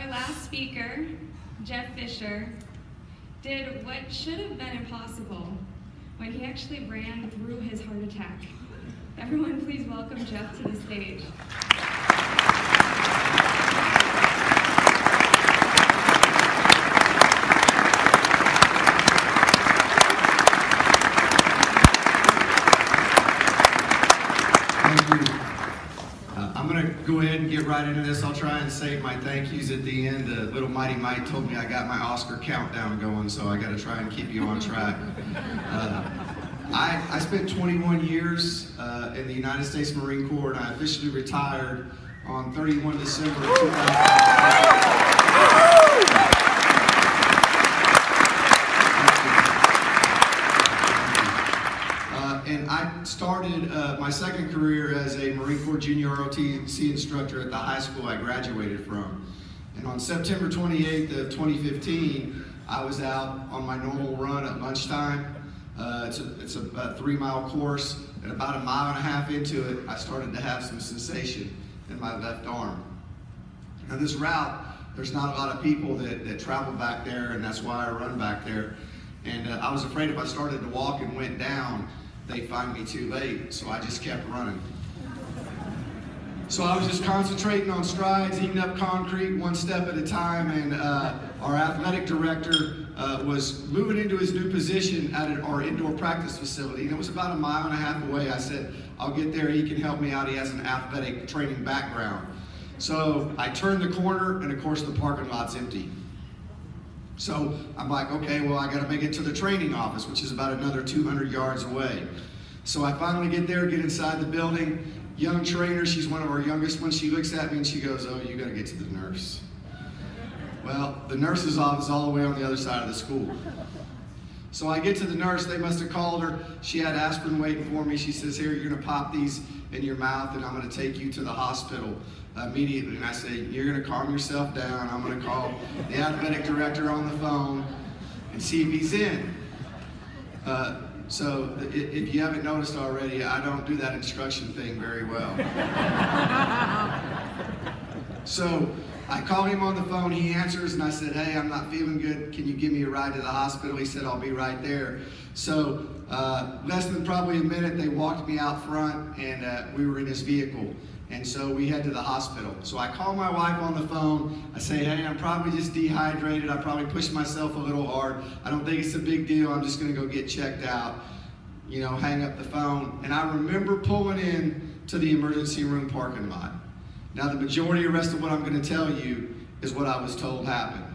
Our last speaker, Jeff Fisher, did what should have been impossible when he actually ran through his heart attack. Everyone, please welcome Jeff to the stage. Go ahead and get right into this. I'll try and save my thank yous at the end. Little Mighty Mike told me I got my Oscar countdown going, so I got to try and keep you on track. I spent 21 years in the United States Marine Corps, and I officially retired on 31 December of 2005. And I started my second career as a Marine Corps Junior ROTC instructor at the high school I graduated from. And on September 28th of 2015, I was out on my normal run at lunchtime. It's a 3-mile course, and about 1.5 miles into it, I started to have some sensation in my left arm. Now this route, there's not a lot of people that travel back there, and that's why I run back there. And I was afraid if I started to walk and went down, they'd find me too late, so I just kept running. So I was just concentrating on strides, eating up concrete one step at a time, and our athletic director was moving into his new position at our indoor practice facility, and it was about 1.5 miles away. I said, I'll get there, he can help me out, he has an athletic training background. So I turned the corner, and of course the parking lot's empty. So I'm like, okay, well, I got to make it to the training office, which is about another 200 yards away. So I finally get there, get inside the building. Young trainer, she's one of our youngest ones. She looks at me and she goes, oh, you got to get to the nurse. Well, the nurse's office is all the way on the other side of the school. So I get to the nurse. They must have called her. She had aspirin waiting for me. She says, here, you're going to pop these in your mouth, and I'm going to take you to the hospital immediately. And I say, you're going to calm yourself down. I'm going to call the athletic director on the phone and see if he's in. So if you haven't noticed already, I don't do that instruction thing very well. So I call him on the phone, he answers, and I said, hey, I'm not feeling good. Can you give me a ride to the hospital? He said, I'll be right there. So less than probably a minute, they walked me out front, and we were in his vehicle. And so we head to the hospital. So I call my wife on the phone. I say, hey, I'm probably just dehydrated. I probably pushed myself a little hard. I don't think it's a big deal. I'm just going to go get checked out. You know, hang up the phone. And I remember pulling in to the emergency room parking lot. Now, the majority of the rest of what I'm going to tell you is what I was told happened.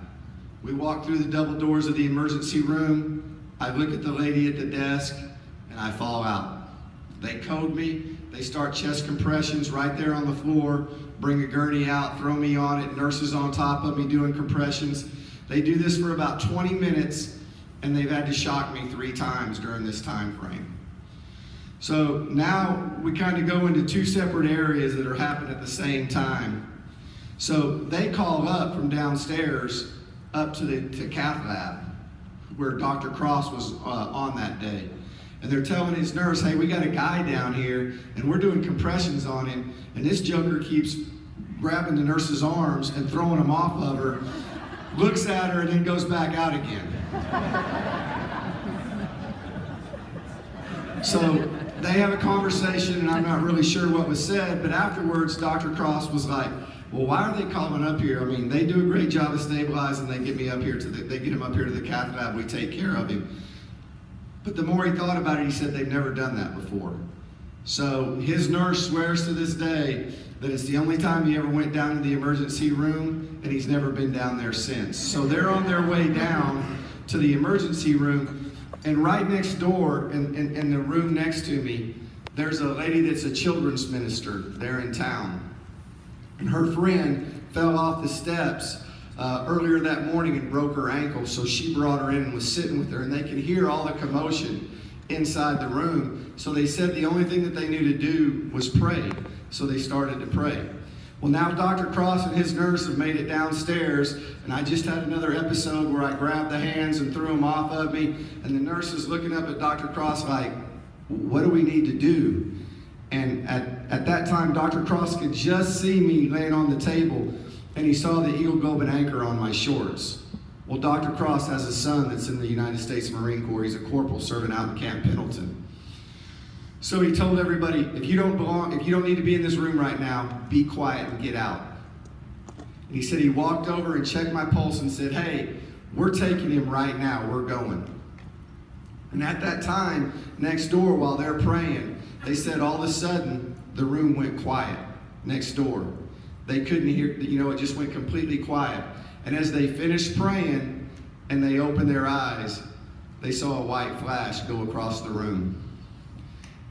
We walked through the double doors of the emergency room. I look at the lady at the desk, and I fall out. They code me. They start chest compressions right there on the floor, bring a gurney out, throw me on it, nurses on top of me doing compressions. They do this for about 20 minutes, and they've had to shock me 3 times during this time frame. So now we kind of go into 2 separate areas that are happening at the same time. So they call up from downstairs up to the cath lab where Dr. Cross was on that day. And they're telling his nurse, hey, we got a guy down here, and we're doing compressions on him, and this joker keeps grabbing the nurse's arms and throwing them off of her, looks at her, and then goes back out again. So they have a conversation, and I'm not really sure what was said, but afterwards, Dr. Cross was like, well, why are they calling up here? I mean, they do a great job of stabilizing. They get me up here they get him up here to the cath lab. We take care of him. But the more he thought about it, he said they've never done that before. So his nurse swears to this day that it's the only time he ever went down to the emergency room, and he's never been down there since. So they're on their way down to the emergency room, and right next door, in the room next to me, there's a lady that's a children's minister there in town. And her friend fell off the steps earlier that morning and broke her ankle, so she brought her in and was sitting with her, and they could hear all the commotion inside the room. So they said the only thing that they knew to do was pray. So they started to pray. Well, now Dr. Cross and his nurse have made it downstairs, and I just had another episode where I grabbed the hands and threw them off of me, and the nurse is looking up at Dr. Cross like, what do we need to do? And at that time, Dr. Cross could just see me laying on the table, and he saw the Eagle Globe and Anchor on my shorts. Well, Dr. Cross has a son that's in the United States Marine Corps. He's a corporal serving out in Camp Pendleton. So he told everybody, if you don't need to be in this room right now, be quiet and get out. And he said he walked over and checked my pulse and said, hey, we're taking him right now, we're going. And at that time, next door, while they're praying, they said all of a sudden, the room went quiet next door. They couldn't hear, it just went completely quiet. And as they finished praying and they opened their eyes, they saw a white flash go across the room.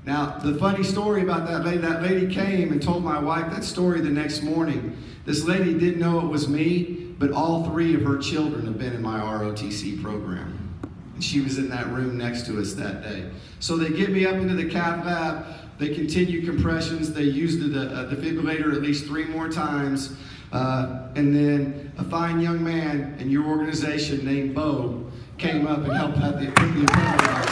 Now, the funny story about that lady came and told my wife that story the next morning. This lady didn't know it was me, but all 3 of her children have been in my ROTC program. And she was in that room next to us that day. So they get me up into the cath lab. They continue compressions. They used the defibrillator at least 3 more times. And then a fine young man in your organization named Bo came up and helped put the impeller on.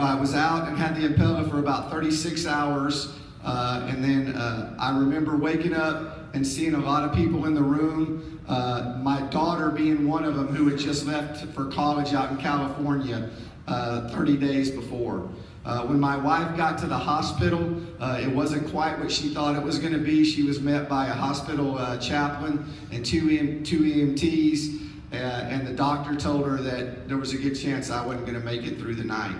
I was out and had the impeller for about 36 hours. And then I remember waking up and seeing a lot of people in the room. My daughter being one of them, who had just left for college out in California 30 days before. When my wife got to the hospital, it wasn't quite what she thought it was going to be. She was met by a hospital chaplain and two EMTs. And the doctor told her that there was a good chance I wasn't going to make it through the night.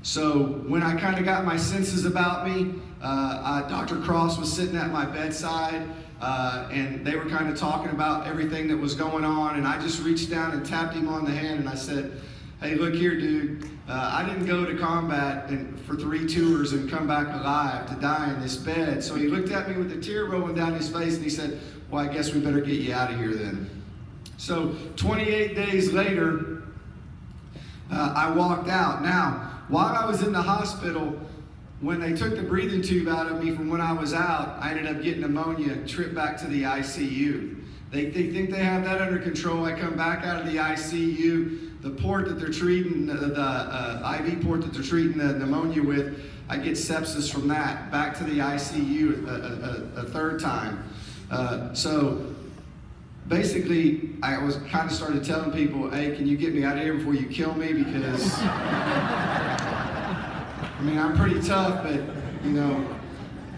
So when I kind of got my senses about me, Dr. Cross was sitting at my bedside, and they were kind of talking about everything that was going on, and I just reached down and tapped him on the hand, and I said, hey, look here, dude. I didn't go to combat for 3 tours and come back alive to die in this bed. So he looked at me with a tear rolling down his face, and he said, well, I guess we better get you out of here then. So 28 days later, I walked out. Now, while I was in the hospital, when they took the breathing tube out of me from when I was out, I ended up getting pneumonia, tripped back to the ICU. They think they have that under control. I come back out of the ICU. The port that they're treating, the IV port that they're treating the pneumonia with, I get sepsis from that, back to the ICU a 3rd time. So basically, I was kind of started telling people, hey, can you get me out of here before you kill me? Because, I'm pretty tough, but,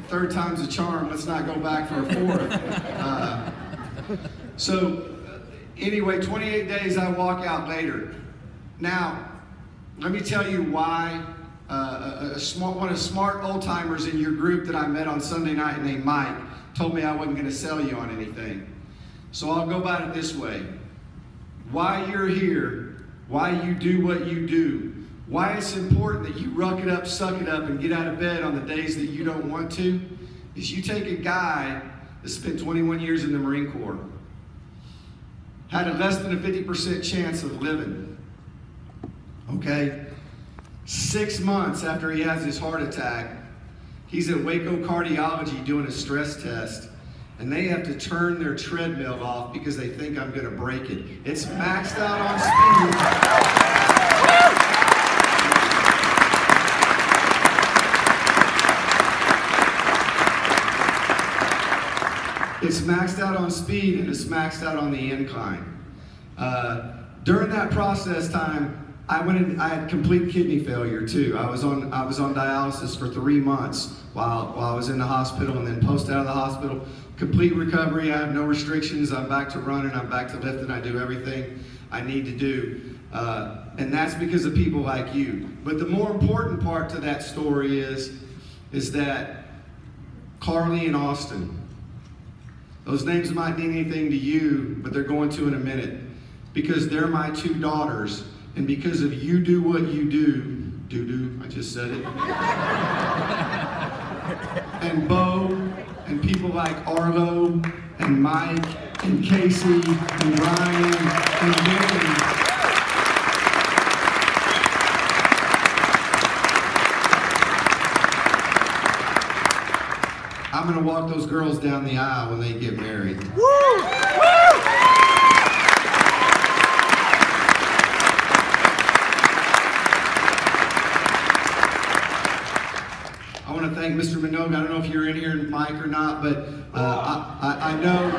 3rd time's a charm. Let's not go back for a 4th. Anyway, 28 days, I walk out later. Now, let me tell you why one of the smart old-timers in your group that I met on Sunday night named Mike told me I wasn't going to sell you on anything. So I'll go about it this way. Why you're here, why you do what you do, why it's important that you ruck it up, suck it up, and get out of bed on the days that you don't want to, is you take a guy that spent 21 years in the Marine Corps, had a less than a 50% chance of living, okay? 6 months after he has his heart attack, he's at Waco Cardiology doing a stress test, and they have to turn their treadmill off because they think I'm going to break it. It's maxed out on speed. It's maxed out on speed, and it's maxed out on the incline. During that process time, I had complete kidney failure too. I was on dialysis for 3 months while I was in the hospital, and then post out of the hospital, complete recovery. I have no restrictions. I'm back to running. I'm back to lifting. I do everything I need to do, and that's because of people like you. But the more important part to that story is that Carly and Austin. Those names might mean anything to you, but they're going to in a minute, because they're my 2 daughters. And because of you do what you do, I just said it. And Bo, and people like Arlo, and Mike, and Casey, and Ryan, and Mary. I'm going to walk those girls down the aisle when they get married. Woo! want to thank Mr. Minogue. I don't know if you're in here, Mike, or not, but I know.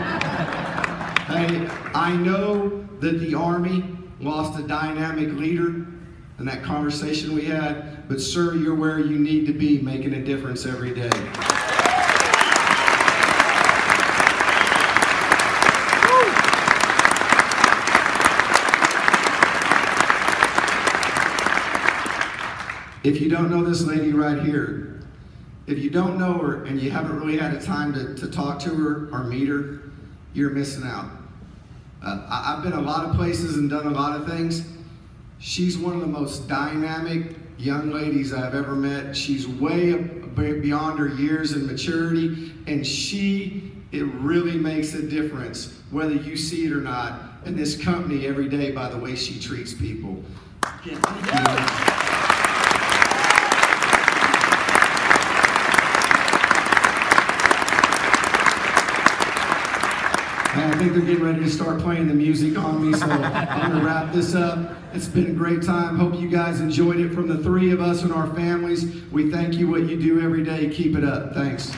Hey, I know that the Army lost a dynamic leader in that conversation we had, but sir, you're where you need to be, making a difference every day. If you don't know this lady right here, if you don't know her and you haven't really had a time to talk to her or meet her, you're missing out. I've been a lot of places and done a lot of things. She's one of the most dynamic young ladies I've ever met. She's way beyond her years in maturity, and it really makes a difference, whether you see it or not, in this company every day by the way she treats people. I think they're getting ready to start playing the music on me, so I'm going to wrap this up. It's been a great time. Hope you guys enjoyed it. From the three of us and our families, we thank you what you do every day. Keep it up. Thanks.